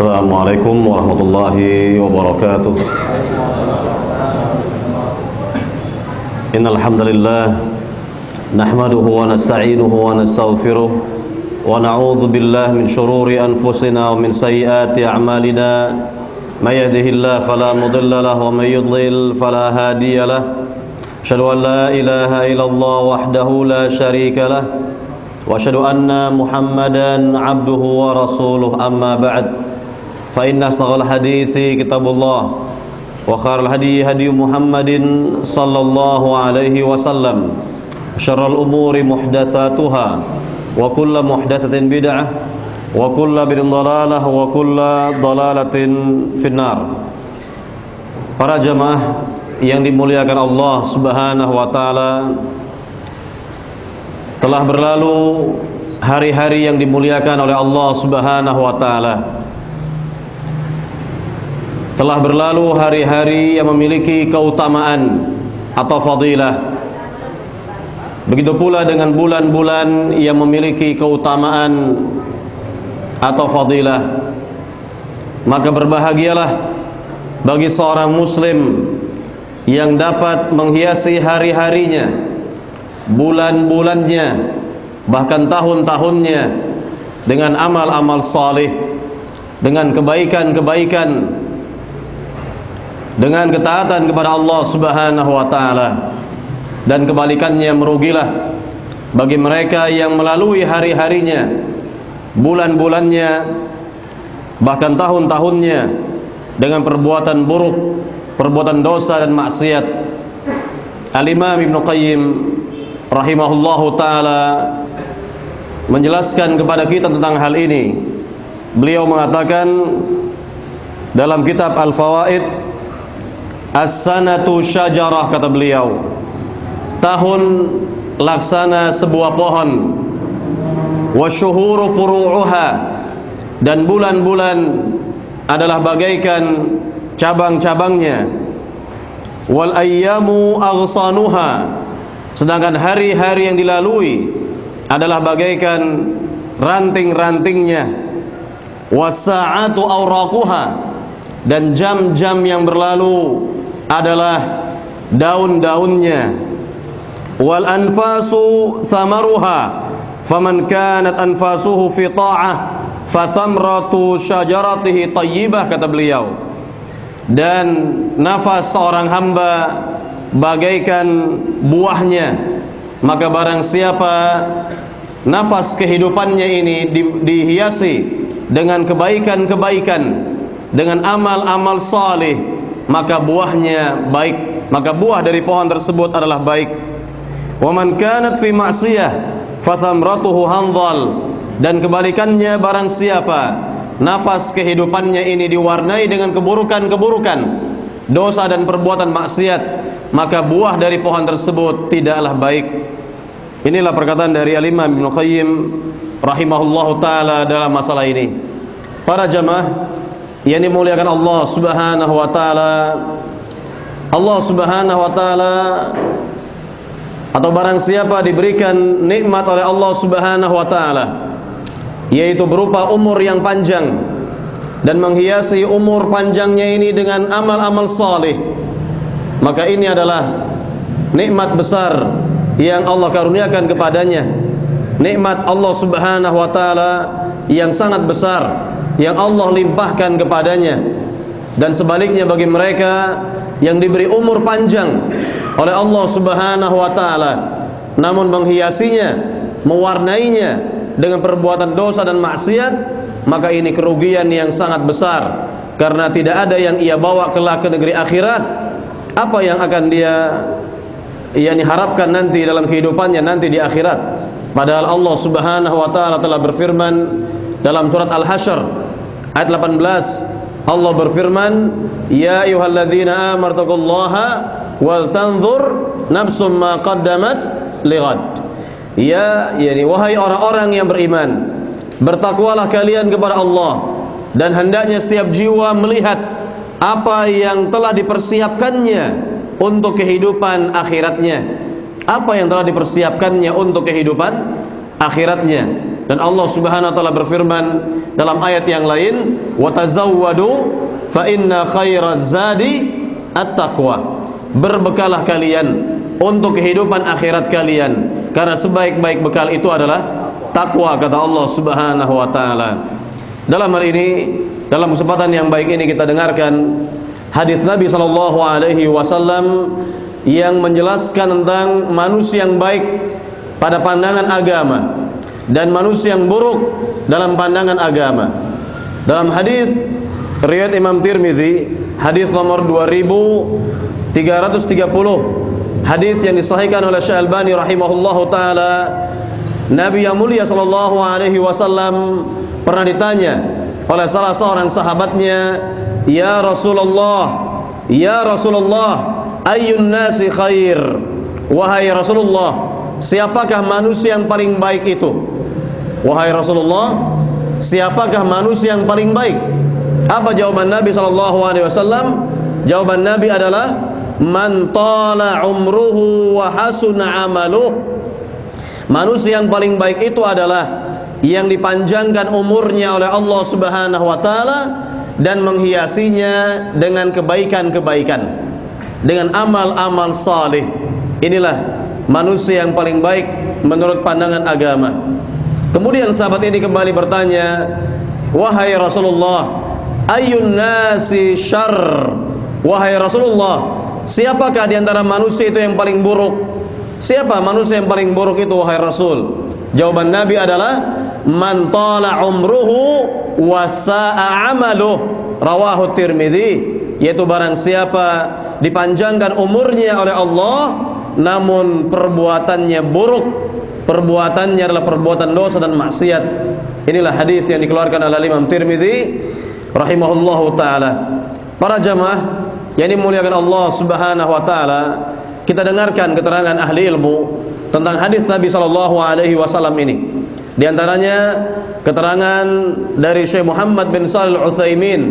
Assalamualaikum warahmatullahi wabarakatuh. Innal hamdalillah nahmaduhu wa nasta'inuhu wa nastaghfiruh wa na'udzu billahi min shururi anfusina wa min sayyiati a'malina. May yahdihillahu fala mudilla lahu wa may yudlil fala hadiya lahu. Asyhadu an la ilaha illallah wahdahu la syarika lah wa asyhadu anna Muhammadan 'abduhu wa rasuluh, amma ba'd. Fa inna asdaqal hadithi kitabullah wa khairal hadi hadi Muhammadin sallallahu alaihi wasallam. Syarrul umuri muhdatsatuha wa kullu muhdatsatin bid'ah wa kullu bid'atin dhalalah wa kullu dhalalatin finnar. Para jamaah yang dimuliakan Allah Subhanahu wa taala, telah berlalu hari-hari yang dimuliakan oleh Allah Subhanahu wa taala. Telah berlalu hari-hari yang memiliki keutamaan atau fadilah. Begitu pula dengan bulan-bulan yang memiliki keutamaan atau fadilah. Maka berbahagialah bagi seorang muslim yang dapat menghiasi hari-harinya, bulan-bulannya, bahkan tahun-tahunnya dengan amal-amal salih, dengan kebaikan-kebaikan, dengan ketaatan kepada Allah Subhanahu wa taala. Dan kebalikannya, merugilah bagi mereka yang melalui hari-harinya, bulan-bulannya, bahkan tahun-tahunnya dengan perbuatan buruk, perbuatan dosa dan maksiat. Al-Imam Ibnu Qayyim rahimahullahu taala menjelaskan kepada kita tentang hal ini. Beliau mengatakan dalam kitab Al-Fawaid, as-sanatu syajarah, kata beliau, tahun laksana sebuah pohon, wasyuhuru furu'uha, dan bulan-bulan adalah bagaikan cabang-cabangnya, wal ayyamu aghsanuha, sedangkan hari-hari yang dilalui adalah bagaikan ranting-rantingnya, was-sa'atu awraquha, dan jam-jam yang berlalu adalah daun-daunnya, wal anfasu thamaruha, faman kanat anfasuhu fi ta'ah fa thamratu syajaratihi tayyibah, kata beliau. Dan nafas seorang hamba bagaikan buahnya, maka barang siapa nafas kehidupannya ini dihiasi dengan kebaikan-kebaikan, dengan amal-amal salih, maka buahnya baik, maka buah dari pohon tersebut adalah baik. Wa man kanat fi ma'siyah fa thamratuhu handhal, dan kebalikannya, barang siapa nafas kehidupannya ini diwarnai dengan keburukan-keburukan, dosa dan perbuatan maksiat, maka buah dari pohon tersebut tidaklah baik. Inilah perkataan dari Al-Imam Ibnu Qayyim rahimahullahu taala dalam masalah ini. Para jamaah yang dimuliakan Allah Subhanahu wa taala, Allah Subhanahu wa taala, atau barang siapa diberikan nikmat oleh Allah Subhanahu wa taala, yaitu berupa umur yang panjang, dan menghiasi umur panjangnya ini dengan amal-amal salih, maka ini adalah nikmat besar yang Allah karuniakan kepadanya. Nikmat Allah Subhanahu wa taala yang sangat besar yang Allah limpahkan kepadanya. Dan sebaliknya bagi mereka yang diberi umur panjang oleh Allah Subhanahu wa taala, namun menghiasinya, mewarnainya dengan perbuatan dosa dan maksiat, maka ini kerugian yang sangat besar, karena tidak ada yang ia bawa kelak ke negeri akhirat. Apa yang akan dia harapkan nanti dalam kehidupannya nanti di akhirat? Padahal Allah Subhanahu wa taala telah berfirman dalam surat Al-Hasyr ayat 18, Allah berfirman, ya ayyuhalladzina amanu taqullaha wal tanzur nafsum ma qaddamat lighad. Ya, wahai orang-orang yang beriman, bertakwalah kalian kepada Allah, dan hendaknya setiap jiwa melihat apa yang telah dipersiapkannya untuk kehidupan akhiratnya. Apa yang telah dipersiapkannya untuk kehidupan akhiratnya. Dan Allah Subhanahu wa taala berfirman dalam ayat yang lain, "Wa tazawwadu fa inna khairaz zadi at-taqwa." Berbekalah kalian untuk kehidupan akhirat kalian, karena sebaik-baik bekal itu adalah takwa, kata Allah Subhanahu wa taala. Dalam hal ini, dalam kesempatan yang baik ini kita dengarkan hadis Nabi sallallahu alaihi wasallam yang menjelaskan tentang manusia yang baik pada pandangan agama dan manusia yang buruk dalam pandangan agama. Dalam hadis riwayat Imam Tirmizi, hadis nomor 2330, hadis yang disahihkan oleh Syekh Albani rahimahullahu taala, Nabi yang mulia sallallahu alaihi wasallam pernah ditanya oleh salah seorang sahabatnya, "Ya Rasulullah, ya Rasulullah, ayyun nasi khair?" Wahai Rasulullah, siapakah manusia yang paling baik itu? Wahai Rasulullah, siapakah manusia yang paling baik? Apa jawaban Nabi sallallahu alaihi wasallam? Jawaban Nabi adalah, "Man tala umruhu wa hasuna amaluh." Manusia yang paling baik itu adalah yang dipanjangkan umurnya oleh Allah Subhanahu wa taala dan menghiasinya dengan kebaikan-kebaikan, dengan amal-amal saleh. Inilah manusia yang paling baik menurut pandangan agama. Kemudian sahabat ini kembali bertanya, "Wahai Rasulullah, ayyun nasi syarr?" Wahai Rasulullah, siapakah di antara manusia itu yang paling buruk? Siapa manusia yang paling buruk itu, wahai Rasul? Jawaban Nabi adalah, "Man tala umruhu wa sa'a amaluh." Rawahu Tirmizi, yaitu barang siapa dipanjangkan umurnya oleh Allah namun perbuatannya buruk, perbuatannya adalah perbuatan dosa dan maksiat. Inilah hadis yang dikeluarkan oleh Imam Tirmizi rahimahullahu taala. Para jamaah yang dimuliakan Allah Subhanahu wa taala, kita dengarkan keterangan ahli ilmu tentang hadis Nabi sallallahu alaihi wasallam ini. Di antaranya keterangan dari Syekh Muhammad bin Shalih Al-Utsaimin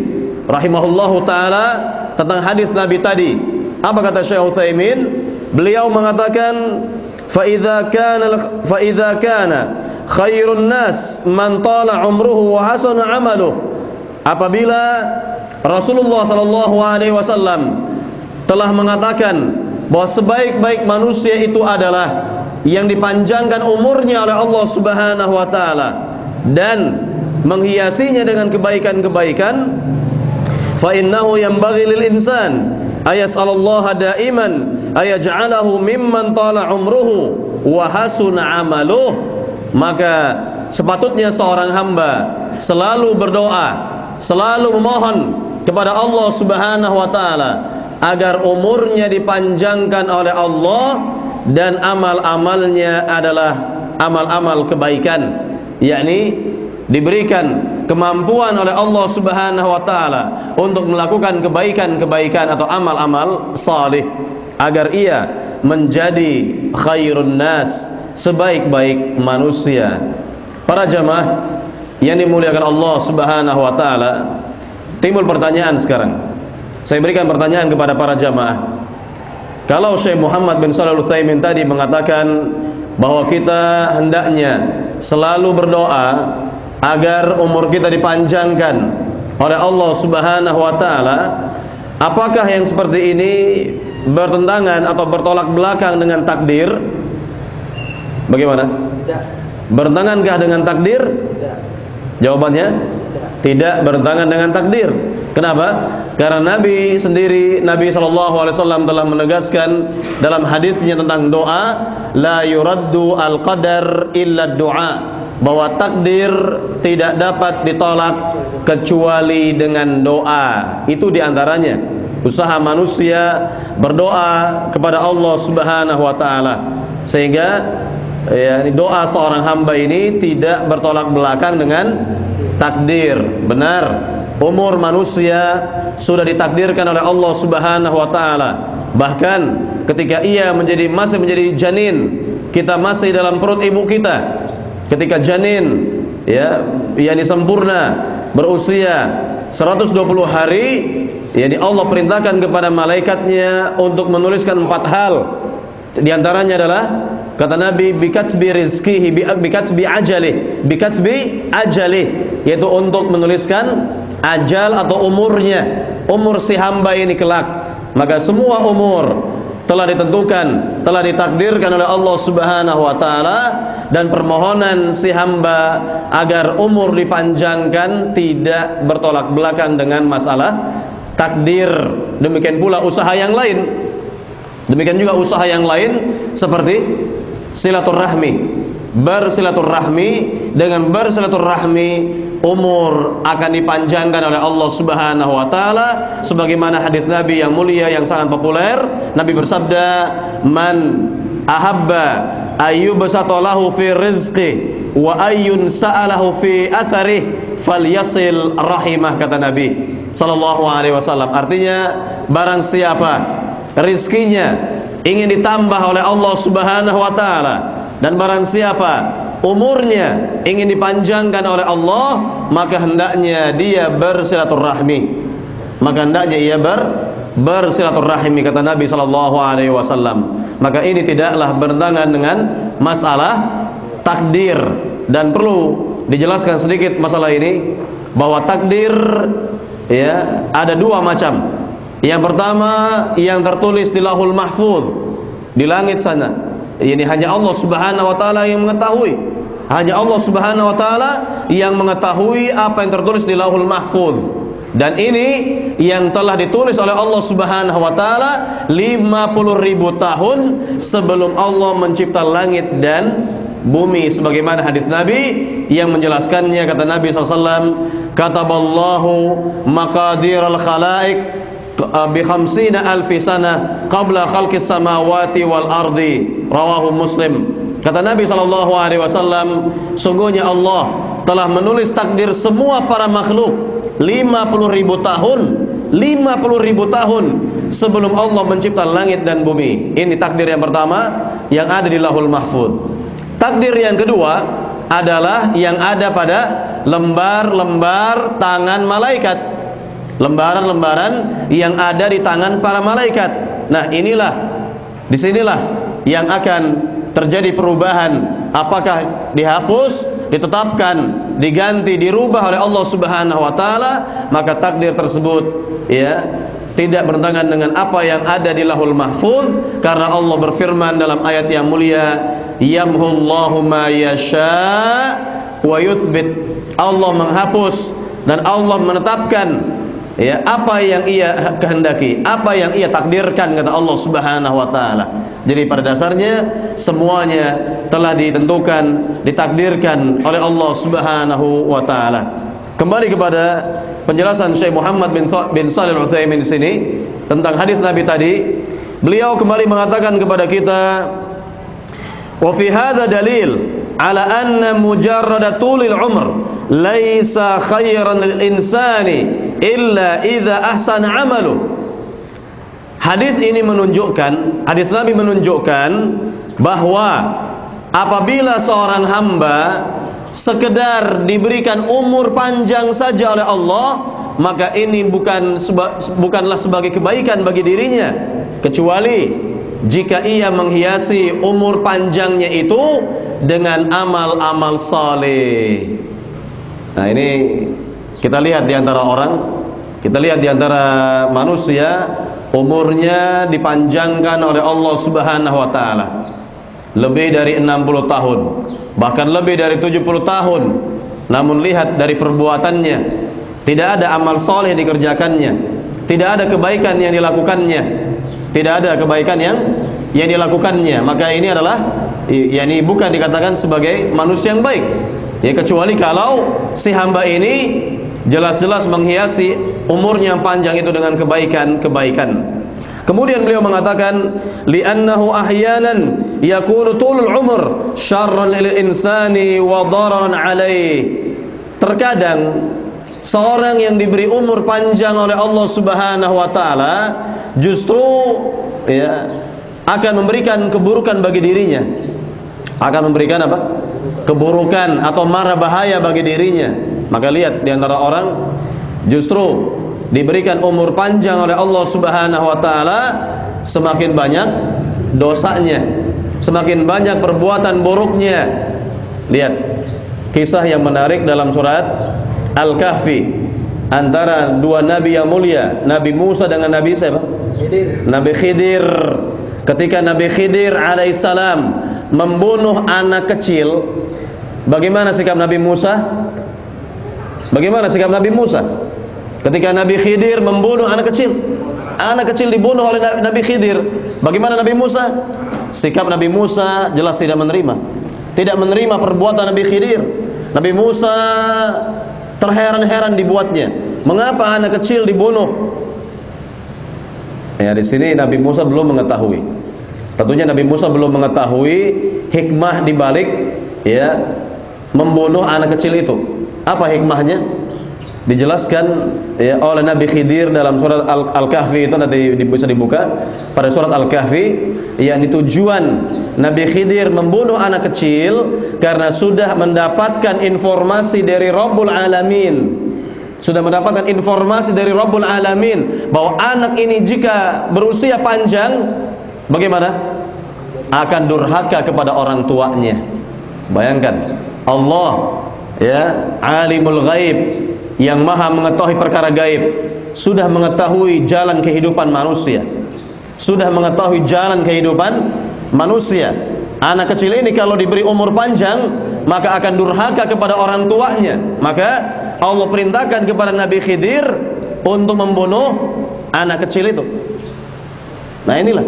rahimahullahu taala tentang hadis Nabi tadi. Apa kata Syekh Utsaimin? Beliau mengatakan, "Fa idza kana khairun nas man tala umruhu wa hasana amaluh." Apabila Rasulullah sallallahu alaihi wasallam telah mengatakan bahwa sebaik-baik manusia itu adalah yang dipanjangkan umurnya oleh Allah Subhanahu wa taala dan menghiasinya dengan kebaikan-kebaikan, fa innahu yanbaghi lil insan ayas'alallaha daiman ayaj'alahu mimman tala umruhu wa hasuna amaluh. Maka sepatutnya seorang hamba selalu berdoa, selalu memohon kepada Allah Subhanahu wa taala agar umurnya dipanjangkan oleh Allah dan amal-amalnya adalah amal-amal kebaikan, yakni diberikan kemampuan oleh Allah Subhanahu wa taala untuk melakukan kebaikan-kebaikan atau amal-amal salih agar ia menjadi khairun nas, sebaik-baik manusia. Para jamaah yang dimuliakan Allah Subhanahu wa taala, timbul pertanyaan sekarang. Saya berikan pertanyaan kepada para jamaah. Kalau Syekh Muhammad bin Shalih Al-Utsaimin tadi mengatakan bahwa kita hendaknya selalu berdoa agar umur kita dipanjangkan oleh Allah Subhanahu wa taala, apakah yang seperti ini bertentangan atau bertolak belakang dengan takdir? Bagaimana? Tidak. Bertentangankah dengan takdir? Tidak. Jawabannya tidak bertentangan dengan takdir. Kenapa? Karena Nabi sendiri, Nabi SAW telah menegaskan dalam hadisnya tentang doa, la yuraddu al-qadar illa doa, bahwa takdir tidak dapat ditolak kecuali dengan doa. Itu diantaranya usaha manusia berdoa kepada Allah Subhanahu wa taala, sehingga doa seorang hamba ini tidak bertolak belakang dengan takdir. Benar, umur manusia sudah ditakdirkan oleh Allah Subhanahu wa taala. Bahkan ketika ia masih menjadi janin, kita masih dalam perut ibu kita. Ketika janin yakni sempurna berusia 120 hari, yakni Allah perintahkan kepada malaikatnya untuk menuliskan 4 hal. Di antaranya adalah Kata Nabi, bikatbi rizkihi, bikatbi ajalih, yaitu untuk menuliskan ajal atau umurnya, umur si hamba ini kelak. Maka semua umur telah ditentukan, telah ditakdirkan oleh Allah Subhanahu wa taala, dan permohonan si hamba agar umur dipanjangkan tidak bertolak belakang dengan masalah takdir. Demikian pula usaha yang lain. Demikian juga usaha yang lain seperti silaturahmi. Bersilaturahmi, dengan bersilaturahmi umur akan dipanjangkan oleh Allah Subhanahu wa taala, sebagaimana hadis Nabi yang mulia yang sangat populer. Nabi bersabda, "Man ahabba ayyubsata lahu fi rizqi wa ayyun sa'alahu fi athari falyasil rahimah," kata Nabi sallallahu alaihi wasallam. Artinya, barang siapa rizkinya ingin ditambah oleh Allah Subhanahu wa taala, dan barang siapa umurnya ingin dipanjangkan oleh Allah, maka hendaknya dia bersilaturahmi. Maka hendaknya ia bersilaturahmi, kata Nabi sallallahu alaihi wasallam. Maka ini tidaklah bertentangan dengan masalah takdir, dan perlu dijelaskan sedikit masalah ini, bahwa takdir ya ada dua macam. Yang pertama, yang tertulis di Lauhul Mahfuz, di langit sana. Ini hanya Allah Subhanahu wa taala yang mengetahui. Hanya Allah Subhanahu wa taala yang mengetahui apa yang tertulis di Lauhul Mahfuz. Dan ini yang telah ditulis oleh Allah Subhanahu wa taala 50.000 tahun sebelum Allah mencipta langit dan bumi, sebagaimana hadis Nabi yang menjelaskannya. Kata Nabi SAW, "Kataballahu maqadiral khalaik bi 50,000 sana qabla khalqis samawati wal ardi," rawahu Muslim. Kata Nabi sallallahu alaihi wasallam, sungguhnya Allah telah menulis takdir semua para makhluk 50.000 tahun, 50.000 tahun sebelum Allah mencipta langit dan bumi. Ini takdir yang pertama yang ada di Lauhul Mahfuz. Takdir yang kedua adalah yang ada pada lembar-lembar tangan malaikat. Lembaran-lembaran yang ada di tangan para malaikat. Nah, disinilah yang akan terjadi perubahan. Apakah dihapus, ditetapkan, diganti, dirubah oleh Allah Subhanahu wa taala, maka takdir tersebut ya tidak bertentangan dengan apa yang ada di Lauhul Mahfuz, karena Allah berfirman dalam ayat yang mulia, "Yamhullahu ma yasha wa yuthbit." Allah menghapus dan Allah menetapkan ya apa yang ia kehendaki, apa yang ia takdirkan, kata Allah Subhanahu wa taala. Jadi pada dasarnya semuanya telah ditentukan, ditakdirkan oleh Allah Subhanahu wa taala. Kembali kepada penjelasan Syekh Muhammad bin Shalih Al-Utsaimin di sini tentang hadis Nabi tadi. Beliau kembali mengatakan kepada kita, "Wa fi hadza dalil ala anna mujarrada tulil umr laisa khairan lil insani illa idza ahsana amalu." Hadis ini menunjukkan, hadis Nabi menunjukkan bahwa apabila seorang hamba sekedar diberikan umur panjang saja oleh Allah, maka ini bukanlah sebagai kebaikan bagi dirinya, kecuali jika ia menghiasi umur panjangnya itu dengan amal-amal saleh. Nah, ini kita lihat di antara orang, kita lihat di antara manusia, umurnya dipanjangkan oleh Allah Subhanahu wa taala lebih dari 60 tahun, bahkan lebih dari 70 tahun. Namun lihat dari perbuatannya, tidak ada amal soleh dikerjakannya, tidak ada kebaikan yang dilakukannya, tidak ada kebaikan yang dilakukannya. Maka ini adalah yakni bukan dikatakan sebagai manusia yang baik ya, kecuali kalau si hamba ini jelas-jelas menghiasi umurnya yang panjang itu dengan kebaikan-kebaikan. Kemudian beliau mengatakan, li'annahu ahyanan yakunu tulul umur syarran lil insani wa dararan alaih. Terkadang seorang yang diberi umur panjang oleh Allah Subhanahu wa taala justru ya akan memberikan keburukan bagi dirinya. Akan memberikan apa? Keburukan atau mara bahaya bagi dirinya. Maka lihat di antara orang justru diberikan umur panjang oleh Allah Subhanahu wa taala, semakin banyak dosanya, semakin banyak perbuatan buruknya. Lihat kisah yang menarik dalam surat Al-Kahfi antara dua nabi yang mulia, Nabi Musa dengan Nabi siapa? Nabi Khidir. Ketika Nabi Khidir alaihissalam membunuh anak kecil, bagaimana sikap Nabi Musa? Bagaimana sikap Nabi Musa ketika Nabi Khidir membunuh anak kecil? Anak kecil dibunuh oleh Nabi Khidir. Bagaimana Nabi Musa? Sikap Nabi Musa jelas tidak menerima. Tidak menerima perbuatan Nabi Khidir. Nabi Musa terheran-heran dibuatnya. Mengapa anak kecil dibunuh? Ya, di sini Nabi Musa belum mengetahui. Tentunya Nabi Musa belum mengetahui hikmah di balik ya membunuh anak kecil itu. Apa hikmahnya? Dijelaskan ya oleh Nabi Khidir dalam surat Al-Kahfi, itu nanti bisa dibuka pada surat Al-Kahfi, yakni tujuan Nabi Khidir membunuh anak kecil karena sudah mendapatkan informasi dari Rabbul Alamin. Sudah mendapatkan informasi dari Rabbul Alamin bahwa anak ini jika berusia panjang bagaimana? Akan durhaka kepada orang tuanya. Bayangkan, Allah ya alimul ghaib, yang maha mengetahui perkara gaib, sudah mengetahui jalan kehidupan manusia, sudah mengetahui jalan kehidupan manusia. Anak kecil ini kalau diberi umur panjang maka akan durhaka kepada orang tuanya. Maka Allah perintahkan kepada Nabi Khidir untuk membunuh anak kecil itu. Nah, inilah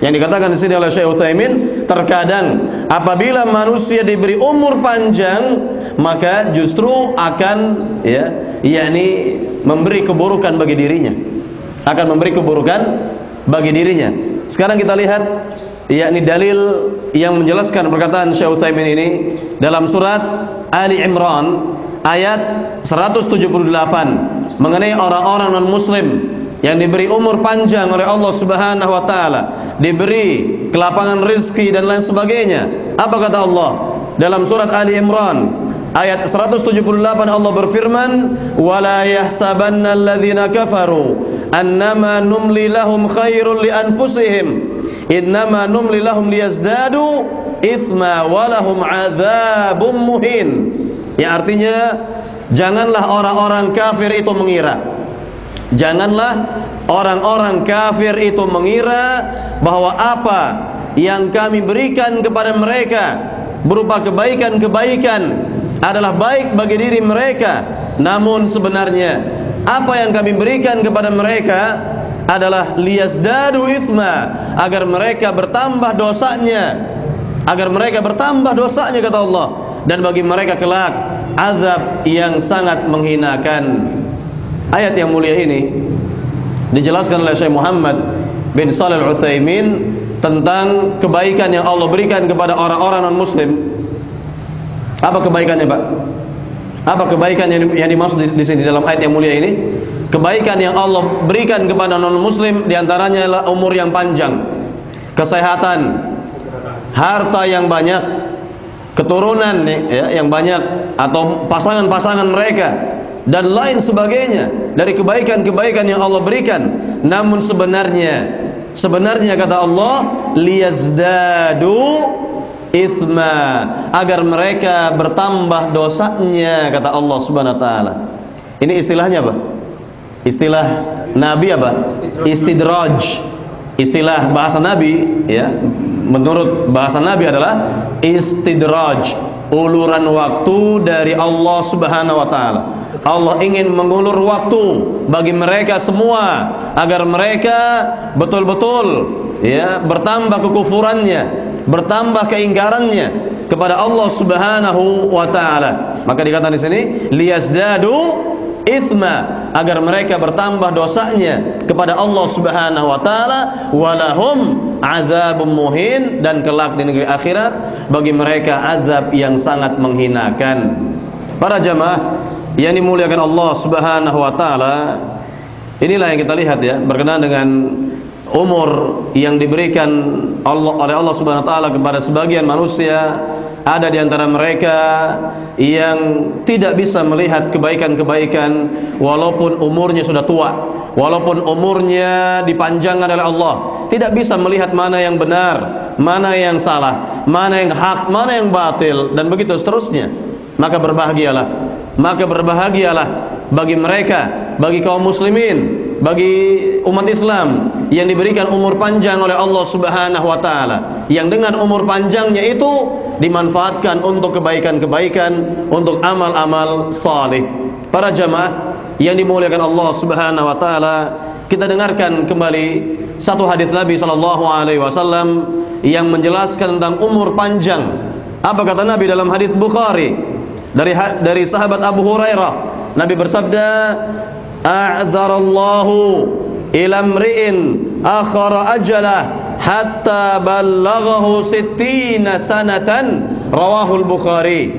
yang dikatakan di sini oleh Syekh Utsaimin, terkadang apabila manusia diberi umur panjang maka justru akan yakni memberi keburukan bagi dirinya. Akan memberi keburukan bagi dirinya. Sekarang kita lihat yakni dalil yang menjelaskan perkataan Syekh Utsaimin ini dalam surat Ali Imran ayat 178 mengenai orang-orang non-muslim yang diberi umur panjang oleh Allah Subhanahu wa taala, diberi kelapangan rezeki dan lain sebagainya. Apa kata Allah dalam surat Ali Imran ayat 178? Allah berfirman, "Wala yahsabanna alladzina kafaru annama numli lahum khairul li anfusihim innama numli lahum liyazdadu itsma walahum adzabum muhin." Yang artinya, janganlah orang-orang kafir itu mengira, janganlah orang-orang kafir itu mengira bahwa apa yang kami berikan kepada mereka berupa kebaikan-kebaikan adalah baik bagi diri mereka. Namun sebenarnya apa yang kami berikan kepada mereka adalah liyazdadu itsma, agar mereka bertambah dosanya, agar mereka bertambah dosanya, kata Allah, dan bagi mereka kelak azab yang sangat menghinakan. Ayat yang mulia ini dijelaskan oleh Syekh Muhammad bin Shalih Al-Utsaimin tentang kebaikan yang Allah berikan kepada orang-orang non-muslim. Apa kebaikannya, Pak? Apa kebaikan yang dimaksud di sini dalam ayat yang mulia ini? Kebaikan yang Allah berikan kepada non-muslim diantaranya adalah umur yang panjang, kesehatan, harta yang banyak, keturunan yang banyak, atau pasangan-pasangan mereka dan lain sebagainya dari kebaikan-kebaikan yang Allah berikan. Namun sebenarnya kata Allah, liyazdadu itsma, agar mereka bertambah dosanya, kata Allah Subhanahu wa taala. Ini istilahnya apa? Istilah Nabi apa? Istidraj. Istilah bahasa Nabi ya, menurut bahasa Nabi adalah istidraj, uluran waktu dari Allah Subhanahu wa taala. Allah ingin mengulur waktu bagi mereka semua agar mereka betul-betul ya bertambah kekufurannya, bertambah keingkarannya kepada Allah Subhanahu wa taala. Maka dikatakan di sini liyazdadu itsma, agar mereka bertambah dosanya kepada Allah Subhanahu wa taala, walahum azabun muhin, dan kelak di negeri akhirat bagi mereka azab yang sangat menghinakan. Para jamaah yang dimuliakan Allah Subhanahu wa taala, inilah yang kita lihat ya berkenaan dengan umur yang diberikan oleh Allah Subhanahu wa taala kepada sebagian manusia. Ada di antara mereka yang tidak bisa melihat kebaikan-kebaikan walaupun umurnya sudah tua, walaupun umurnya dipanjangkan oleh Allah, tidak bisa melihat mana yang benar, mana yang salah, mana yang hak, mana yang batil, dan begitu seterusnya. Maka berbahagialah bagi mereka, bagi kaum muslimin, bagi umat Islam yang diberikan umur panjang oleh Allah Subhanahu wa taala, yang dengan umur panjangnya itu dimanfaatkan untuk kebaikan-kebaikan, untuk amal-amal saleh. Para jamaah yang dimuliakan Allah Subhanahu wa taala, kita dengarkan kembali satu hadis Nabi sallallahu alaihi wasallam yang menjelaskan tentang umur panjang. Apa kata Nabi dalam hadis Bukhari dari sahabat Abu Hurairah? Nabi bersabda, a'dzarallahu ila mri'in akhara ajalah hatta ballaghahu 60 sanatan, rawahul Bukhari.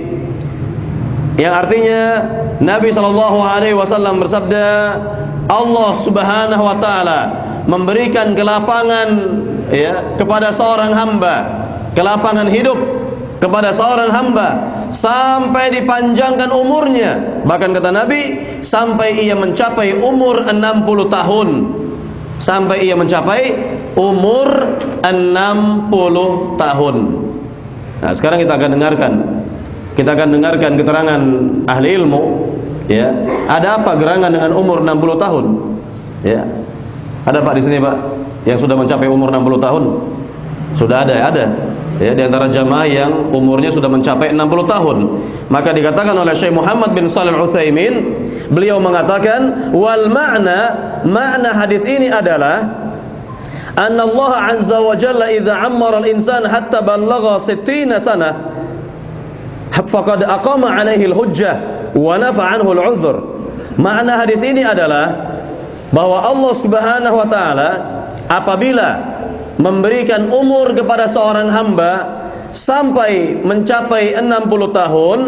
Yang artinya Nabi SAW bersabda, Allah Subhanahu wa taala memberikan kelapangan kepada seorang hamba, kelapangan hidup kepada seorang hamba sampai dipanjangkan umurnya. Bahkan kata Nabi, sampai ia mencapai umur 60 tahun. Sampai ia mencapai umur 60 tahun. Nah, sekarang kita akan dengarkan keterangan ahli ilmu, ya. Ada apa gerangan dengan umur 60 tahun? Ya. Ada Pak di sini, Pak, yang sudah mencapai umur 60 tahun? Sudah ada. Ya, di antara jamaah yang umurnya sudah mencapai 60 tahun. Maka dikatakan oleh Syekh Muhammad bin Shalih Al-Utsaimin, beliau mengatakan, wal makna hadis ini adalah anna Allah azza wa jalla idza ammara al-insan hatta ballagha 60 sanah faqad aqama alaihi al-hujjah wa nafa anhu al-'udhr. Makna hadis ini adalah bahwa Allah Subhanahu wa taala apabila memberikan umur kepada seorang hamba sampai mencapai 60 tahun,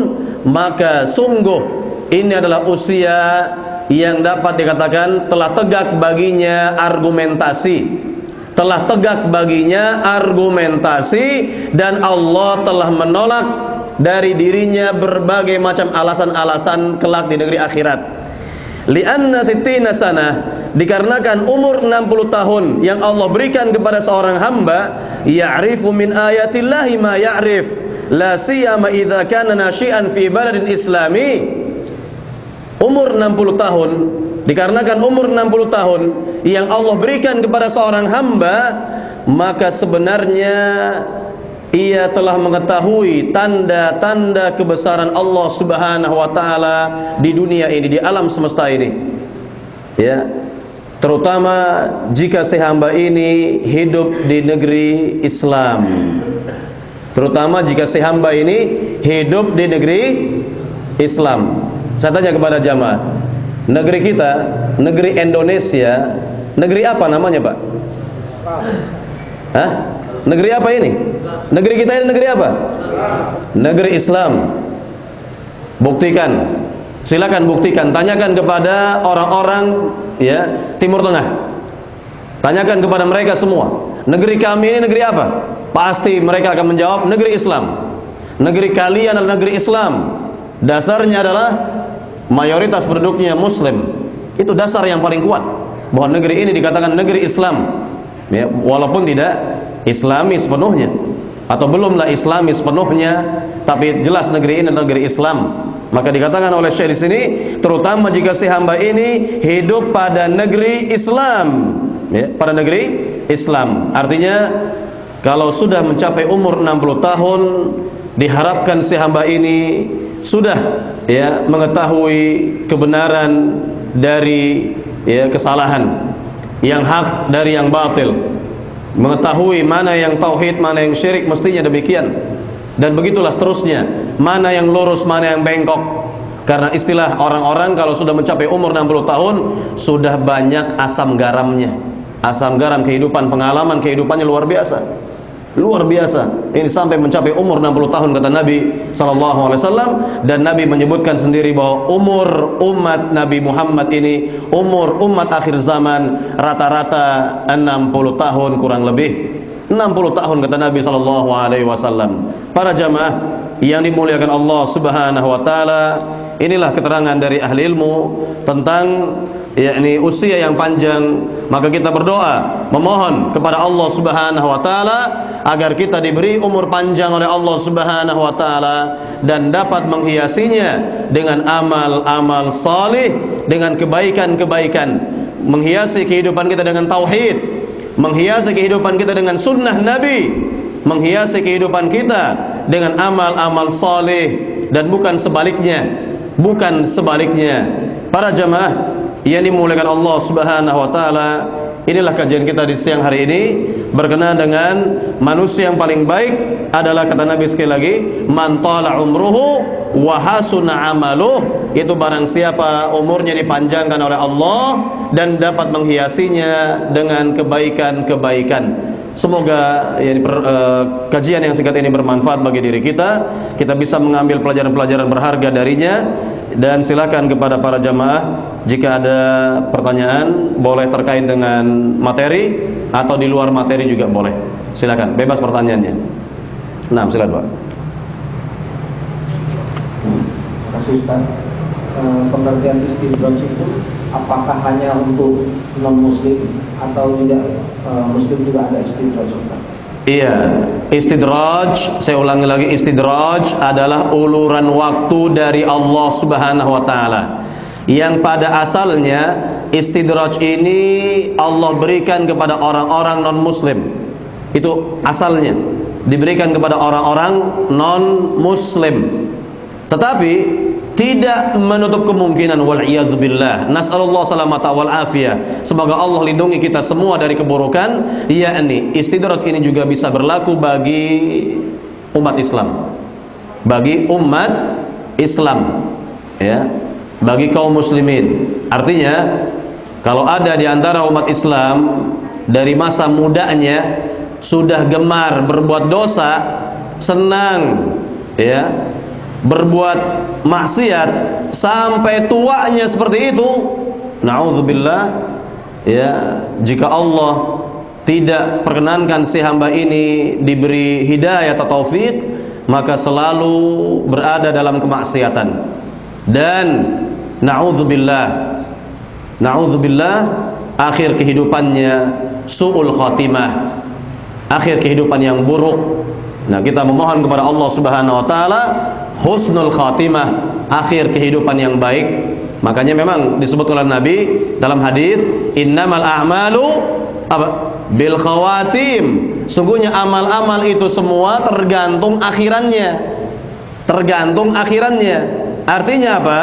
maka sungguh ini adalah usia yang dapat dikatakan telah tegak baginya argumentasi, dan Allah telah menolak dari dirinya berbagai macam alasan-alasan kelak di negeri akhirat. Lianna 60 sanah, dikarenakan umur 60 tahun yang Allah berikan kepada seorang hamba, ya'rifu min ayatillahi ma ya'rif, la siyama idza kana nasyi'an fi baladin islami. Umur 60 tahun, dikarenakan umur 60 tahun yang Allah berikan kepada seorang hamba, maka sebenarnya ia telah mengetahui tanda-tanda kebesaran Allah Subhanahu wa taala di dunia ini, di alam semesta ini. Ya. Terutama jika si hamba ini hidup di negeri Islam. Saya tanya kepada jamaah, negeri kita, negeri Indonesia, negeri apa namanya, Pak? Hah? Negeri apa ini? Negeri kita ini negeri apa? Negeri Islam. Buktikan. Silakan buktikan. Tanyakan kepada orang-orang Timur Tengah. Tanyakan kepada mereka semua, negeri kami ini negeri apa? Pasti mereka akan menjawab negeri Islam. Negeri kalian adalah negeri Islam. Dasarnya adalah mayoritas penduduknya Muslim. Itu dasar yang paling kuat bahwa negeri ini dikatakan negeri Islam. Ya, walaupun tidak Islami sepenuhnya, atau belumlah Islami sepenuhnya, tapi jelas negeri ini adalah negeri Islam. Maka dikatakan oleh Syekh di sini, terutama jika si hamba ini hidup pada negeri Islam, pada negeri Islam. Artinya kalau sudah mencapai umur 60 tahun, diharapkan si hamba ini sudah mengetahui kebenaran dari kesalahan, yang hak dari yang batil, mengetahui mana yang tauhid, mana yang syirik, mestinya demikian. Dan begitulah seterusnya, mana yang lurus, mana yang bengkok. Karena istilah orang-orang kalau sudah mencapai umur 60 tahun sudah banyak asam garamnya. Asam garam kehidupan, pengalaman kehidupannya luar biasa. Luar biasa. Ini sampai mencapai umur 60 tahun kata Nabi SAW. Dan Nabi menyebutkan sendiri bahwa umur umat Nabi Muhammad ini, umur umat akhir zaman rata-rata 60 tahun kurang lebih. 60 tahun kata Nabi SAW. Para jamaah yang dimuliakan Allah Subhanahu wa taala, inilah keterangan dari ahli ilmu tentang yakni usia yang panjang. Maka kita berdoa memohon kepada Allah Subhanahu wa taala agar kita diberi umur panjang oleh Allah Subhanahu wa taala dan dapat menghiasinya dengan amal-amal salih, dengan kebaikan-kebaikan, menghiasi kehidupan kita dengan tauhid, menghiasi kehidupan kita dengan sunnah Nabi, menghiasi kehidupan kita dengan amal-amal salih, dan bukan sebaliknya. Bukan sebaliknya. Para jamaah yang dimuliakan Allah Subhanahu wa taala, inilah kajian kita di siang hari ini berkenaan dengan manusia yang paling baik adalah, kata Nabi sekali lagi, man tala umruhu wa hasuna amaluh, itu barang siapa umurnya dipanjangkan oleh Allah dan dapat menghiasinya dengan kebaikan-kebaikan. Semoga kajian yang singkat ini bermanfaat bagi diri kita. Kita bisa mengambil pelajaran-pelajaran berharga darinya. Dan silakan kepada para jamaah, jika ada pertanyaan boleh terkait dengan materi atau di luar materi juga boleh. Silakan, bebas pertanyaannya. Nah, silakan Pak. Terima kasih Ustaz. Pengertian istidraj itu apakah hanya untuk non muslim atau tidak muslim juga ada istidraj? Iya, istidraj, saya ulangi lagi, istidraj adalah uluran waktu dari Allah Subhanahu wa taala, yang pada asalnya istidraj ini Allah berikan kepada orang-orang non muslim. Itu asalnya diberikan kepada orang-orang non muslim. Tetapi tidak menutup kemungkinan, wal'iyadzubillah, nas'alullah salamata wal afiyah, semoga Allah lindungi kita semua dari keburukan, yakni istidraj ini juga bisa berlaku bagi umat Islam, bagi umat Islam, ya, bagi kaum muslimin. Artinya kalau ada di antara umat Islam dari masa mudanya sudah gemar berbuat dosa, senang, ya, berbuat maksiat sampai tuanya seperti itu, na'udzubillah, ya, jika Allah tidak perkenankan si hamba ini diberi hidayah atau taufik, maka selalu berada dalam kemaksiatan. Dan na'udzubillah, akhir kehidupannya su'ul khatimah, akhir kehidupan yang buruk. Nah, kita memohon kepada Allah Subhanahu wa taala husnul khatimah, akhir kehidupan yang baik. Makanya memang disebut oleh Nabi dalam hadis, innamal a'malu bil khawatim. Sungguhnya amal-amal itu semua tergantung akhirannya. Tergantung akhirannya. Artinya apa?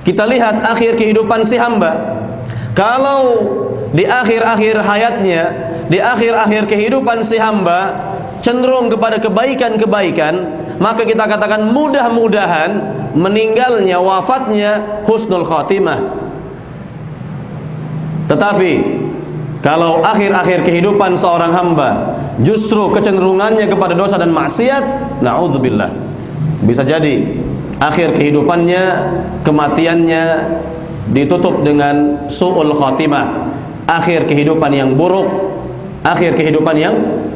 Kita lihat akhir kehidupan si hamba. Kalau di akhir-akhir hayatnya, di akhir-akhir kehidupan si hamba cenderung kepada kebaikan-kebaikan, maka kita katakan mudah-mudahan meninggalnya, wafatnya husnul khatimah. Tetapi kalau akhir-akhir kehidupan seorang hamba justru kecenderungannya kepada dosa dan maksiat, na'udzubillah, bisa jadi akhir kehidupannya, kematiannya ditutup dengan su'ul khatimah, akhir kehidupan yang buruk, akhir kehidupan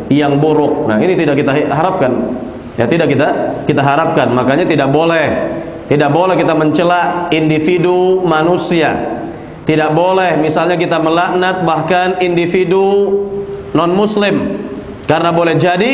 yang buruk. Nah, ini tidak kita harapkan. Ya, tidak kita harapkan. Makanya tidak boleh kita mencela individu manusia. Tidak boleh misalnya kita melaknat bahkan individu non muslim, karena boleh jadi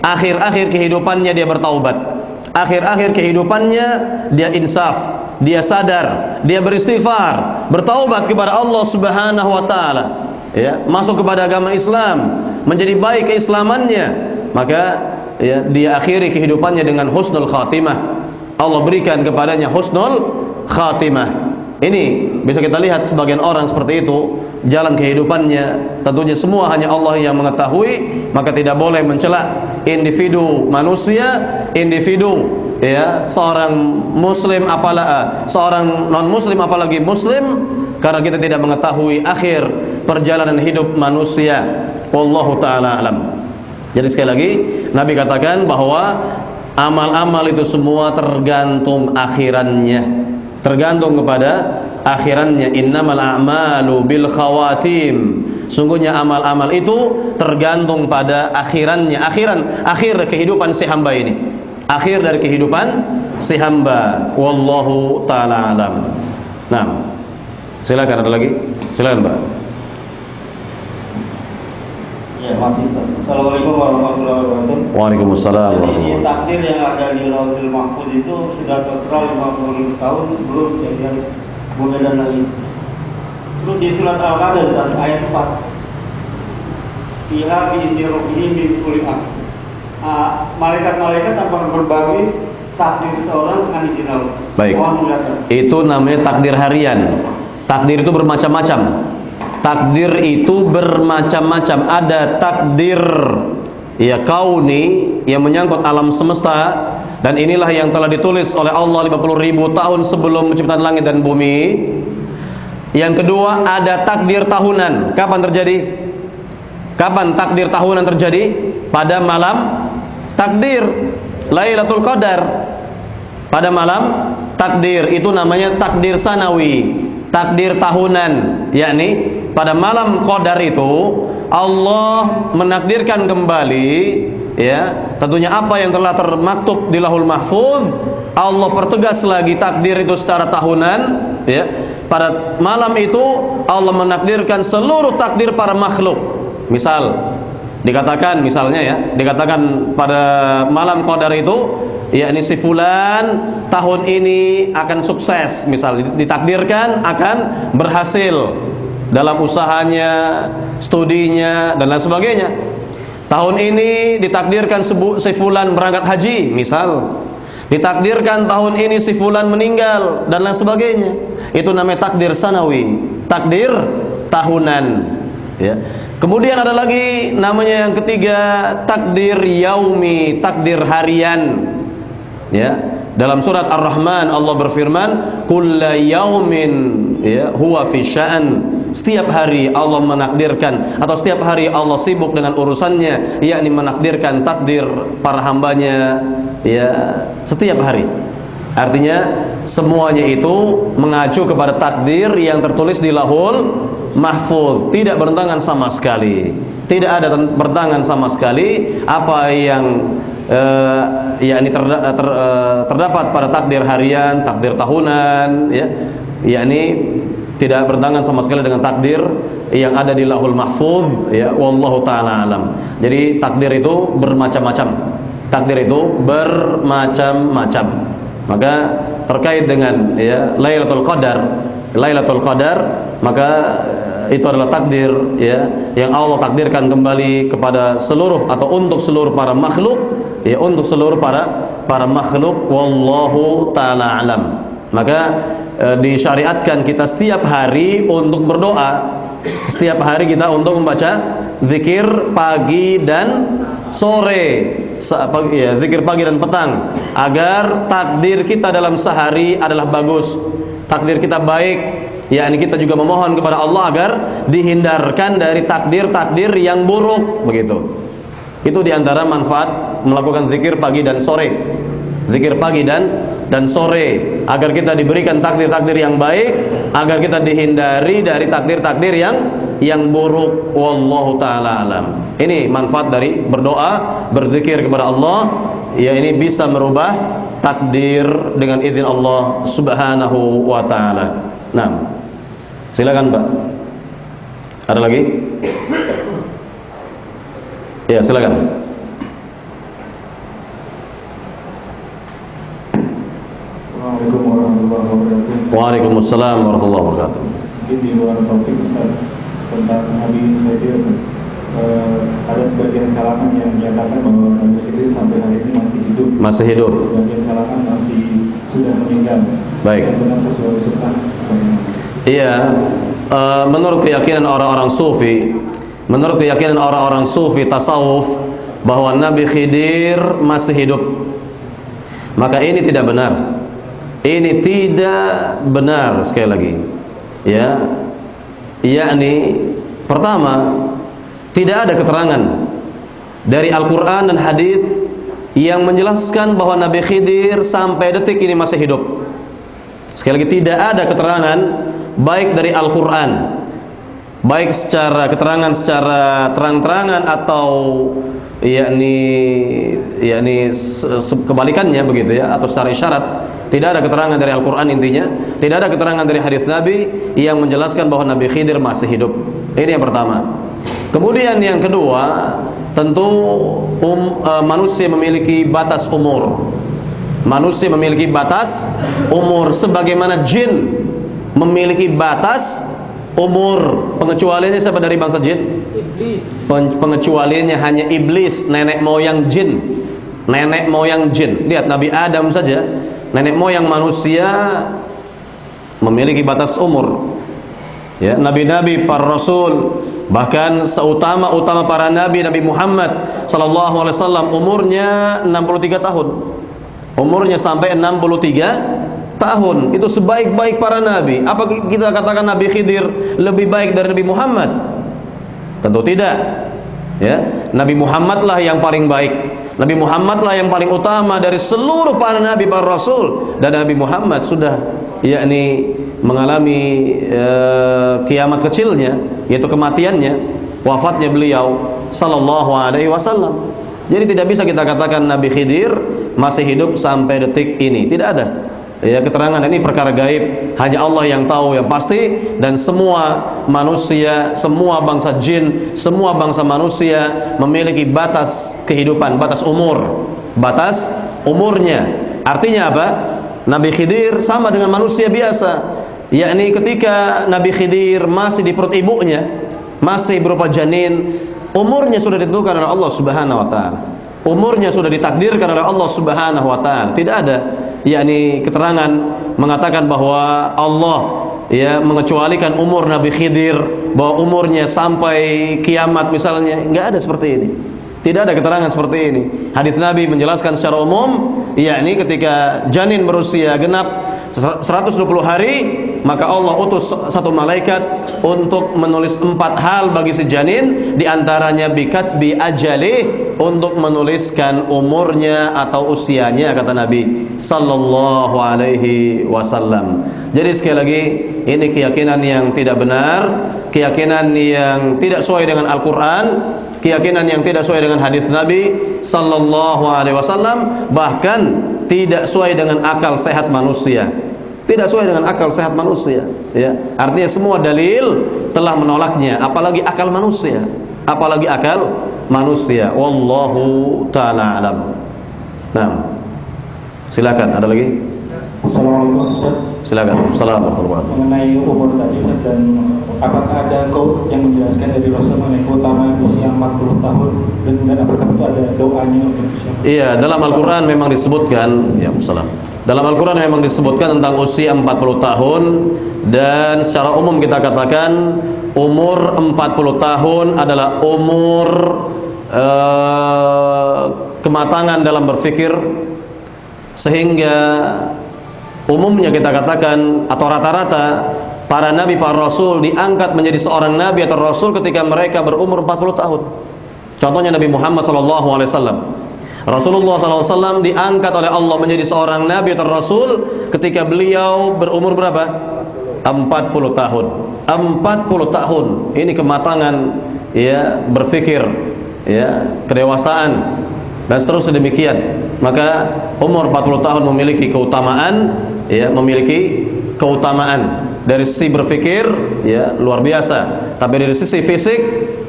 akhir-akhir kehidupannya dia bertaubat, akhir-akhir kehidupannya dia insaf, dia sadar, dia beristighfar, bertaubat kepada Allah Subhanahu wa taala, ya, masuk kepada agama Islam, menjadi baik keislamannya, maka ya, dia akhiri kehidupannya dengan husnul khatimah. Allah berikan kepadanya husnul khatimah. Ini bisa kita lihat sebagian orang seperti itu, jalan kehidupannya tentunya semua hanya Allah yang mengetahui. Maka tidak boleh mencela individu manusia, individu, ya, seorang muslim seorang non muslim apalagi muslim, karena kita tidak mengetahui akhir perjalanan hidup manusia. Wallahu taala alam. Jadi sekali lagi Nabi katakan bahwa amal-amal itu semua tergantung akhirannya, tergantung kepada akhirannya. Innamal a'malu bil khawatim. Sungguhnya amal-amal itu tergantung pada akhirannya, akhir kehidupan si hamba ini, akhir dari kehidupan si hamba. Wallahu ta'ala alam. Nah, silakan, ada lagi? Silakan, Mbak. Ya, masih. Assalamualaikum warahmatullahi wabarakatuh. Waalaikumsalam Jadi warahmatullahi wabarakatuh. takdir yang ada di Lauhul Mahfuz itu sudah tertera 50.000 tahun sebelum kejadian bumi dan langit. Terus di surat Al-Qadar ayat 4. Fiha bi'izni rabbihim min kulli amr. Malaikat-malaikat akan berbagi takdir seseorang dengan izin Allah. Baik. Itu namanya takdir harian. Takdir itu bermacam-macam. Takdir itu bermacam-macam. Ada takdir ya kauni yang menyangkut alam semesta, dan inilah yang telah ditulis oleh Allah 50.000 tahun sebelum penciptaan langit dan bumi. Yang kedua, ada takdir tahunan. Kapan terjadi? Kapan takdir tahunan terjadi? Pada malam takdir Lailatul Qadar. Pada malam takdir, itu namanya takdir sanawi, takdir tahunan, yakni pada malam Qadar itu Allah menakdirkan kembali, ya, tentunya apa yang telah termaktub di Lauhul Mahfuz, Allah pertegas lagi takdir itu secara tahunan, ya. Pada malam itu Allah menakdirkan seluruh takdir para makhluk. Misal dikatakan, misalnya ya, dikatakan pada malam Qadar itu, yakni si fulan tahun ini akan sukses, misal ditakdirkan akan berhasil dalam usahanya, studinya, dan lain sebagainya. Tahun ini ditakdirkan si fulan berangkat haji, misal. Ditakdirkan tahun ini si fulan meninggal, dan lain sebagainya. Itu namanya takdir sanawi, takdir tahunan, ya. Kemudian ada lagi namanya yang ketiga, takdir yaumi, takdir harian. Ya, dalam surat Ar-Rahman Allah berfirman, "Kulla yaumin ya huwa fi sya'an." Setiap hari Allah menakdirkan, atau setiap hari Allah sibuk dengan urusannya, yakni menakdirkan takdir para hambanya, ya, setiap hari. Artinya semuanya itu mengacu kepada takdir yang tertulis di Lauhul Mahfuz, tidak bertentangan sama sekali. Tidak ada bertentangan sama sekali apa yang yakni terdapat pada takdir harian, takdir tahunan, ya, yakni tidak bertentangan sama sekali dengan takdir yang ada di Lauhul Mahfuz, ya. Wallahu ta'ala alam. Jadi takdir itu bermacam-macam. Takdir itu bermacam-macam. Maka terkait dengan, ya, Lailatul Qadar, maka itu adalah takdir, ya, yang Allah takdirkan kembali kepada seluruh atau untuk seluruh para makhluk, ya, untuk seluruh para makhluk. Wallahu ta'ala alam. Maka disyariatkan kita setiap hari untuk berdoa. Setiap hari kita untuk membaca zikir pagi dan sore, ya, zikir pagi dan petang, agar takdir kita dalam sehari adalah bagus, takdir kita baik, yakni kita juga memohon kepada Allah agar dihindarkan dari takdir-takdir yang buruk, begitu. Itu diantara manfaat melakukan zikir pagi dan sore. Zikir pagi dan sore, agar kita diberikan takdir-takdir yang baik, agar kita dihindari dari takdir-takdir yang buruk. Wallahu ta'ala alam. Ini manfaat dari berdoa, berzikir kepada Allah, ya, ini bisa merubah takdir dengan izin Allah Subhanahu wa ta'ala. Nah, silakan, Pak. Ada lagi? Ya, silakan. Assalamualaikum warahmatullahi wabarakatuh. Waalaikumsalam warahmatullahi wabarakatuh. Mungkin di luar topik, Ustaz, tentang Nabi Khidir, ada sebagian kalangan yang menyatakan bahwa Nabi Khidir sampai hari ini masih hidup. Masih hidup. Sebagian kalangan masih sudah meninggal. Baik. Benar sesuai sunnah. Iya, menurut keyakinan orang-orang sufi tasawuf, bahwa Nabi Khidir masih hidup, maka ini tidak benar. Ini tidak benar, sekali lagi, ya, yakni pertama, tidak ada keterangan dari Al-Quran dan hadis yang menjelaskan bahwa Nabi Khidir sampai detik ini masih hidup. Sekali lagi, tidak ada keterangan baik dari Al-Quran baik secara keterangan secara terang-terangan atau kebalikannya begitu ya, atau secara isyarat. Tidak ada keterangan dari Al-Quran, intinya tidak ada keterangan dari hadis Nabi yang menjelaskan bahwa Nabi Khidir masih hidup. Ini yang pertama. Kemudian yang kedua, tentu manusia memiliki batas umur. Manusia memiliki batas umur sebagaimana jin memiliki batas umur. Pengecualiannya siapa dari bangsa jin? Iblis. Pengecualiannya hanya iblis, nenek moyang jin. Nenek moyang jin. Lihat Nabi Adam saja, nenek moyang manusia memiliki batas umur. Ya, nabi-nabi, para rasul, bahkan seutama-utama para nabi, Nabi Muhammad sallallahu alaihi wasallam umurnya 63 tahun. Umurnya sampai 63 tahun. Itu sebaik-baik para nabi. Apa kita katakan Nabi Khidir lebih baik dari Nabi Muhammad? Tentu tidak. Ya, Nabi Muhammad lah yang paling baik. Nabi Muhammad lah yang paling utama dari seluruh para nabi, para rasul. Dan Nabi Muhammad sudah mengalami kiamat kecilnya, yaitu kematiannya, wafatnya beliau sallallahu alaihi wasallam. Jadi tidak bisa kita katakan Nabi Khidir masih hidup sampai detik ini. Tidak ada. Ya, keterangan ini perkara gaib, hanya Allah yang tahu yang pasti. Dan semua manusia, semua bangsa jin, semua bangsa manusia memiliki batas kehidupan, batas umur, batas umurnya. Artinya apa? Nabi Khidir sama dengan manusia biasa, yakni ketika Nabi Khidir masih di perut ibunya, masih berupa janin, umurnya sudah ditentukan oleh Allah Subhanahu wa taala. Umurnya sudah ditakdirkan oleh Allah Subhanahu wa taala. Tidak ada keterangan mengatakan bahwa Allah mengecualikan umur Nabi Khidir, bahwa umurnya sampai kiamat misalnya. Enggak ada seperti ini. Tidak ada keterangan seperti ini. Hadis Nabi menjelaskan secara umum, ketika janin berusia genap 120 hari, maka Allah utus satu malaikat untuk menulis 4 hal bagi si janin, diantaranya bikatbi ajalih, untuk menuliskan umurnya atau usianya, kata Nabi sallallahu alaihi wasallam. Jadi sekali lagi, ini keyakinan yang tidak benar, keyakinan yang tidak sesuai dengan Al-Quran, keyakinan yang tidak sesuai dengan hadis Nabi sallallahu alaihi wasallam, bahkan tidak sesuai dengan akal sehat manusia. Tidak sesuai dengan akal sehat manusia, ya. Artinya semua dalil telah menolaknya, apalagi akal manusia. Apalagi akal manusia. Wallahu ta'ala alam. Nah, silakan, ada lagi? Assalamualaikum Ustaz. Silakan. Assalamualaikum warahmatullahi wabarakatuh. Mengenai umur tadi Ustaz, dan apakah ada quote yang menjelaskan dari Rasul mengenai keutamaan usia 40 tahun, dan kemudian apakah itu ada doanya untuk usia? Iya, dalam Al-Quran memang disebutkan, dalam Al-Quran memang disebutkan tentang usia 40 tahun. Dan secara umum kita katakan umur 40 tahun adalah umur kematangan dalam berfikir, sehingga umumnya kita katakan atau rata-rata para nabi, para rasul diangkat menjadi seorang nabi atau rasul ketika mereka berumur 40 tahun. Contohnya Nabi Muhammad SAW. Rasulullah SAW diangkat oleh Allah menjadi seorang nabi atau rasul ketika beliau berumur berapa? 40 tahun. 40 tahun. Ini kematangan, berfikir, kedewasaan, dan seterusnya demikian. Maka umur 40 tahun memiliki keutamaan, memiliki keutamaan dari sisi berfikir, luar biasa. Tapi dari sisi fisik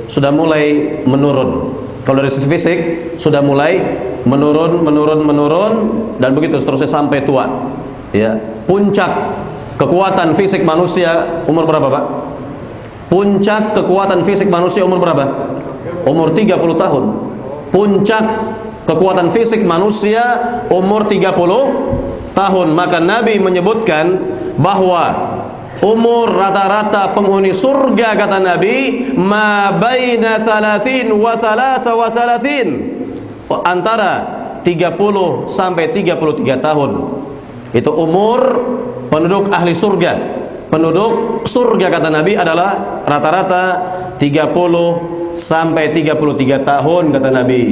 sudah mulai menurun. Kalau dari sisi fisik sudah mulai menurun, dan begitu seterusnya sampai tua. Puncak kekuatan fisik manusia umur berapa, Pak? Puncak kekuatan fisik manusia umur berapa? Umur 30 tahun. Puncak kekuatan fisik manusia umur 30 tahun. Maka Nabi menyebutkan bahwa umur rata-rata penghuni surga, kata Nabi, ma baina 30 wa 33, antara 30 sampai 33 tahun. Itu umur penduduk ahli surga. Penduduk surga, kata Nabi, adalah rata-rata 30 sampai 33 tahun, kata Nabi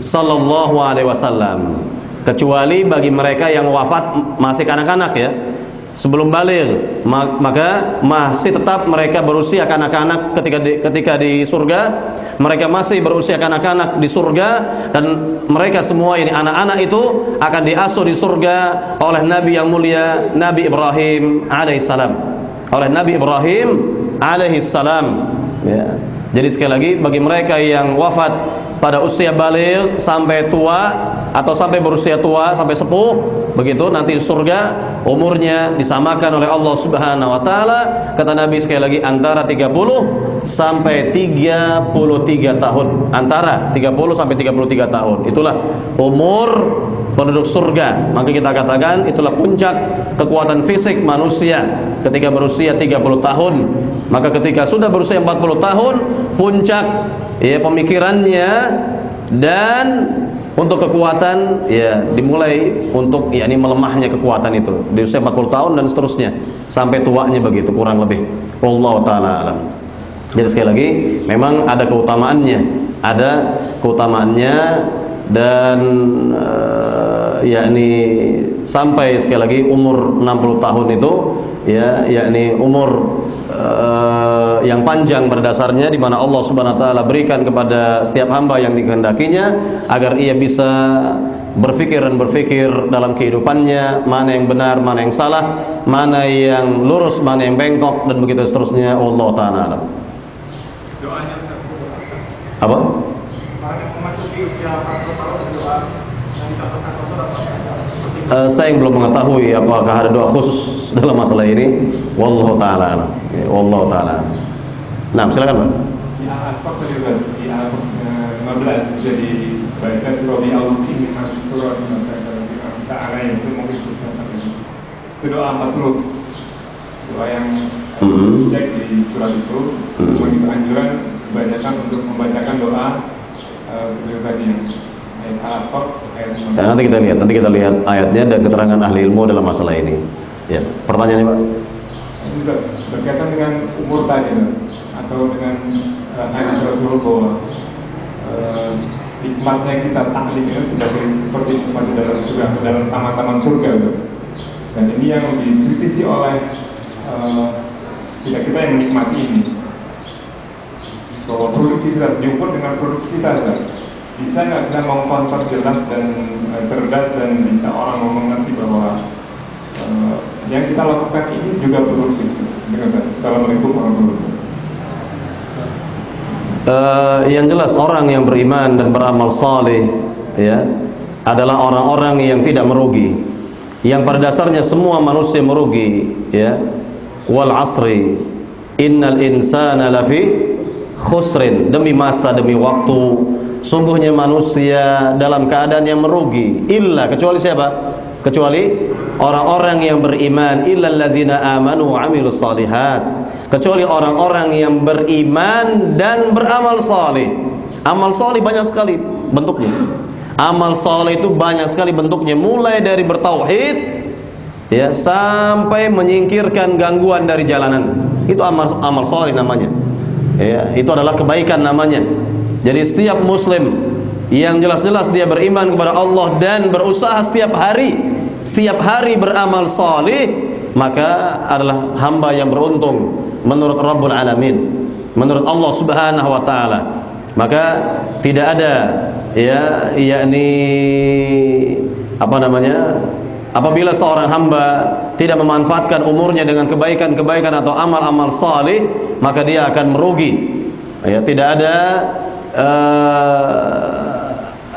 sallallahu alaihi wasallam. Kecuali bagi mereka yang wafat masih kanak-kanak, sebelum baligh, maka masih tetap mereka berusia kanak-kanak ketika di surga. Mereka masih berusia kanak-kanak di surga, dan mereka semua ini anak-anak itu akan diasuh di surga oleh Nabi yang mulia, Nabi Ibrahim alaihissalam. Oleh Nabi Ibrahim alaihissalam, ya. Jadi sekali lagi, bagi mereka yang wafat pada usia baligh sampai tua atau sampai berusia tua, sampai sepuh, begitu nanti surga umurnya disamakan oleh Allah Subhanahu wa taala, kata Nabi sekali lagi, antara 30 sampai 33 tahun. Antara 30 sampai 33 tahun. Itulah umur penduduk surga. Maka kita katakan itulah puncak kekuatan fisik manusia ketika berusia 30 tahun. Maka ketika sudah berusia 40 tahun, puncak ya pemikirannya dan untuk kekuatan ya dimulai untuk yakni melemahnya kekuatan itu di usia 40 tahun dan seterusnya sampai tuanya, begitu kurang lebih. Wallahu taala alam. Jadi sekali lagi, memang ada keutamaannya dan yakni sampai sekali lagi umur 60 tahun itu ya yakni umur yang panjang pada dasarnya, di mana Allah Subhanahu wa taala berikan kepada setiap hamba yang dikehendakinya agar ia bisa berpikir dalam kehidupannya, mana yang benar, mana yang salah, mana yang lurus, mana yang bengkok, dan begitu seterusnya. Allah taala alam. Doanya Apa? memasuki usia 40 tahun doa yang dicatatkan Rasul apa? Saya yang belum mengetahui apakah ada doa khusus dalam masalah ini. Wallahu taala alam. Wallahu taala. Nah, silakan Pak. Di Al-Fatihah juga di Al-15 bisa dibaca Robi Al-Sini min Masyukurah Ta'ala, yang itu mungkin bisa sampai itu doa 40, doa yang cek di surat itu. Begitu anjuran kebanyakan untuk membacakan doa seperti tadi yang ayat Al-Fatihah ayat 15. Ya, nanti kita lihat ayatnya dan keterangan ahli ilmu dalam masalah ini. Ya, pertanyaannya Pak. Juga berkaitan dengan umur tadi atau dengan hadis Rasulullah bahwa hikmatnya kita taklim ini seperti hikmat di dalam surga, dalam taman-taman surga, dan ini yang dikritisi oleh kita yang menikmati ini, bahwa produktivitas diukur dengan produktivitas. Bisa nggak kita mengkontor jelas dan cerdas dan bisa orang mengerti bahwa yang kita lakukan ini juga produktif. Assalamualaikum warahmatullahi wabarakatuh. Yang jelas orang yang beriman dan beramal saleh ya adalah orang-orang yang tidak merugi, yang pada dasarnya semua manusia merugi ya. Wal asri innal insana lafi khusrin, demi masa demi waktu sungguhnya manusia dalam keadaan yang merugi, illa, kecuali siapa? Kecuali orang-orang yang beriman, illal ladzina amanu wa amilus shalihat, kecuali orang-orang yang beriman dan beramal saleh. Amal saleh banyak sekali bentuknya. Amal saleh itu banyak sekali bentuknya, mulai dari bertauhid ya sampai menyingkirkan gangguan dari jalanan. Itu amal saleh namanya. Ya, itu adalah kebaikan namanya. Jadi setiap muslim yang jelas-jelas dia beriman kepada Allah dan berusaha setiap hari beramal saleh, maka adalah hamba yang beruntung menurut Rabbul Alamin, menurut Allah Subhanahu wa taala. Maka tidak ada ya yakni apabila seorang hamba tidak memanfaatkan umurnya dengan kebaikan-kebaikan atau amal-amal saleh, maka dia akan merugi. Ya, tidak ada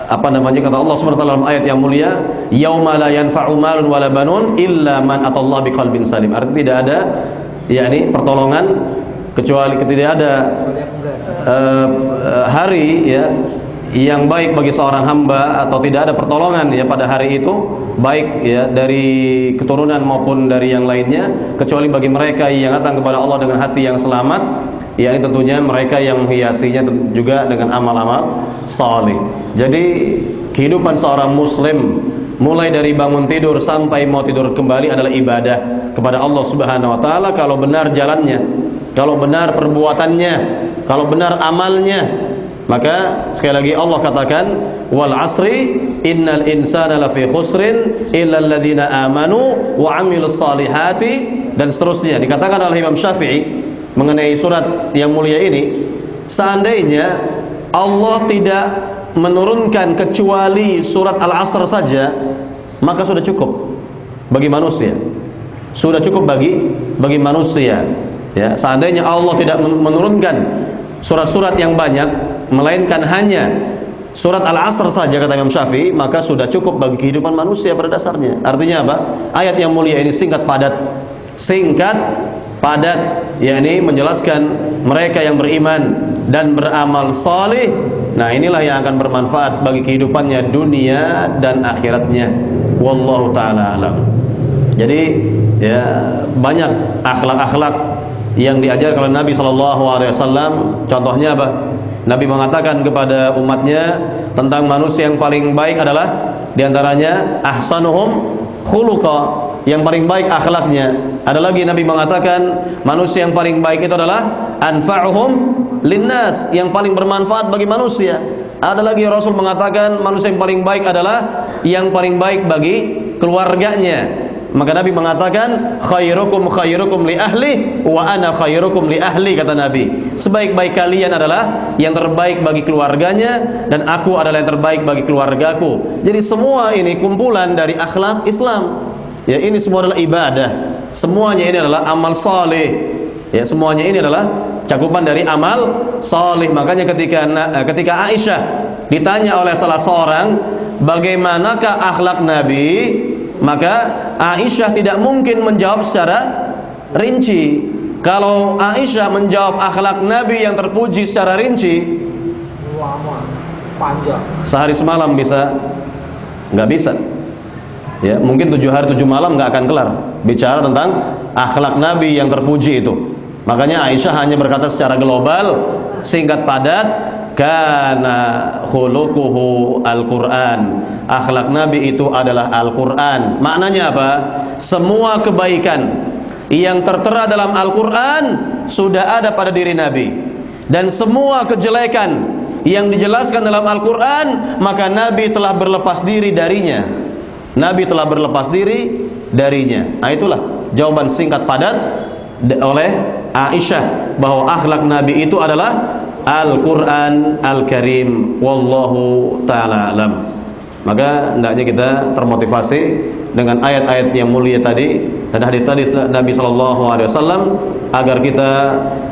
kata Allah Subhanahu wa taala dalam ayat yang mulia, yauma la yanfa'u malun wala banun illa man atallaha biqalbin salim. Artinya tidak ada yakni pertolongan kecuali tidak ada hari ya yang baik bagi seorang hamba, atau tidak ada pertolongan ya pada hari itu, baik ya dari keturunan maupun dari yang lainnya, kecuali bagi mereka yang datang kepada Allah dengan hati yang selamat, ya ini tentunya mereka yang menghiasinya juga dengan amal-amal saleh. Jadi kehidupan seorang muslim mulai dari bangun tidur sampai mau tidur kembali adalah ibadah kepada Allah Subhanahu wa taala, kalau benar jalannya, kalau benar perbuatannya, kalau benar amalnya. Maka sekali lagi Allah katakan wal asri innal insana lafi khusrin illa alladhina amanu wa amilus salihati, dan seterusnya. Dikatakan oleh Imam Syafi'i mengenai surat yang mulia ini, seandainya Allah tidak menurunkan kecuali surat Al-Asr saja, maka sudah cukup bagi manusia. Sudah cukup bagi manusia. Ya, seandainya Allah tidak menurunkan surat-surat yang banyak, melainkan hanya surat Al-Asr saja, kata Imam Syafi'i, maka sudah cukup bagi kehidupan manusia pada dasarnya. Artinya apa? Ayat yang mulia ini singkat padat, yakni menjelaskan mereka yang beriman dan beramal saleh. Nah, inilah yang akan bermanfaat bagi kehidupannya dunia dan akhiratnya. Wallahu ta'ala alam. Jadi ya, banyak akhlak-akhlak yang diajarkan oleh Nabi SAW. Contohnya apa? Nabi mengatakan kepada umatnya tentang manusia yang paling baik adalah diantaranya ahsanuhum khuluqa, yang paling baik akhlaknya. Ada lagi Nabi mengatakan manusia yang paling baik itu adalah anfa'uhum linnas, yang paling bermanfaat bagi manusia. Ada lagi Rasul mengatakan manusia yang paling baik adalah yang paling baik bagi keluarganya. Maka Nabi mengatakan khairukum li ahli wa ana khairukum li ahli, kata Nabi. Sebaik-baik kalian adalah yang terbaik bagi keluarganya dan aku adalah yang terbaik bagi keluargaku. Jadi semua ini kumpulan dari akhlak Islam. Ya, ini semua adalah ibadah. Semuanya ini adalah amal saleh. Ya, semuanya ini adalah cakupan dari amal saleh. Makanya ketika Aisyah ditanya oleh salah seorang bagaimanakah akhlak Nabi, maka Aisyah tidak mungkin menjawab secara rinci. Kalau Aisyah menjawab akhlak Nabi yang terpuji secara rinci, lama, panjang, sehari semalam bisa? Nggak bisa. Ya, mungkin 7 hari 7 malam nggak akan kelar bicara tentang akhlak Nabi yang terpuji itu. Makanya Aisyah hanya berkata secara global, singkat padat, kana khuluquhu Al-Qur'an. Akhlak Nabi itu adalah Al-Qur'an. Maknanya apa? Semua kebaikan yang tertera dalam Al-Qur'an sudah ada pada diri Nabi. Dan semua kejelekan yang dijelaskan dalam Al-Qur'an, maka Nabi telah berlepas diri darinya. Nabi telah berlepas diri darinya. Nah, itulah jawaban singkat padat oleh Aisyah bahwa akhlak Nabi itu adalah Al-Quran Al-Karim. Wallahu ta'ala alam. Maka hendaknya kita termotivasi dengan ayat-ayat yang mulia tadi dan hadis-hadis Nabi SAW agar kita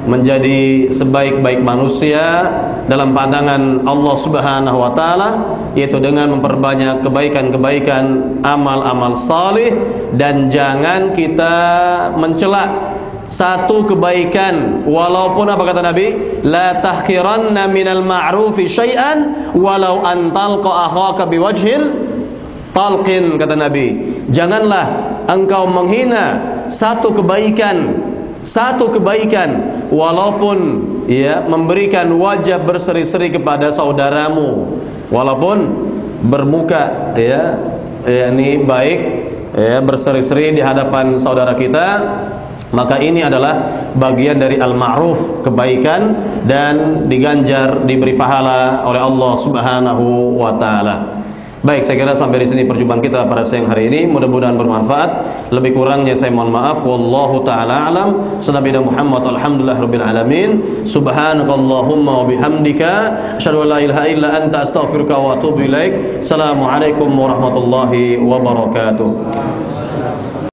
menjadi sebaik-baik manusia dalam pandangan Allah Subhanahu wa taala, yaitu dengan memperbanyak kebaikan-kebaikan, amal-amal saleh, dan jangan kita mencela satu kebaikan walaupun apa kata Nabi, la tahqiranna minal ma'rufi syai'an walau an talqa akhaka biwajhil talqin, kata Nabi. Janganlah engkau menghina satu kebaikan walaupun ya memberikan wajah berseri-seri kepada saudaramu, walaupun bermuka ya ini baik ya berseri-seri di hadapan saudara kita. Maka ini adalah bagian dari al-ma'ruf, kebaikan, dan diganjar, diberi pahala oleh Allah Subhanahu wa taala. Baik, saya kira sampai di sini perjumpaan kita pada siang hari ini. Mudah-mudahan bermanfaat. Lebih kurangnya saya mohon maaf. Wallahu taala alam. Sallallahu Muhammad alhamdulillahirabbil alamin. Subhanakallahumma wa bihamdika asyhadu an la ilaha illa anta astaghfiruka wa atubu ilaik. Assalamualaikum warahmatullahi wabarakatuh.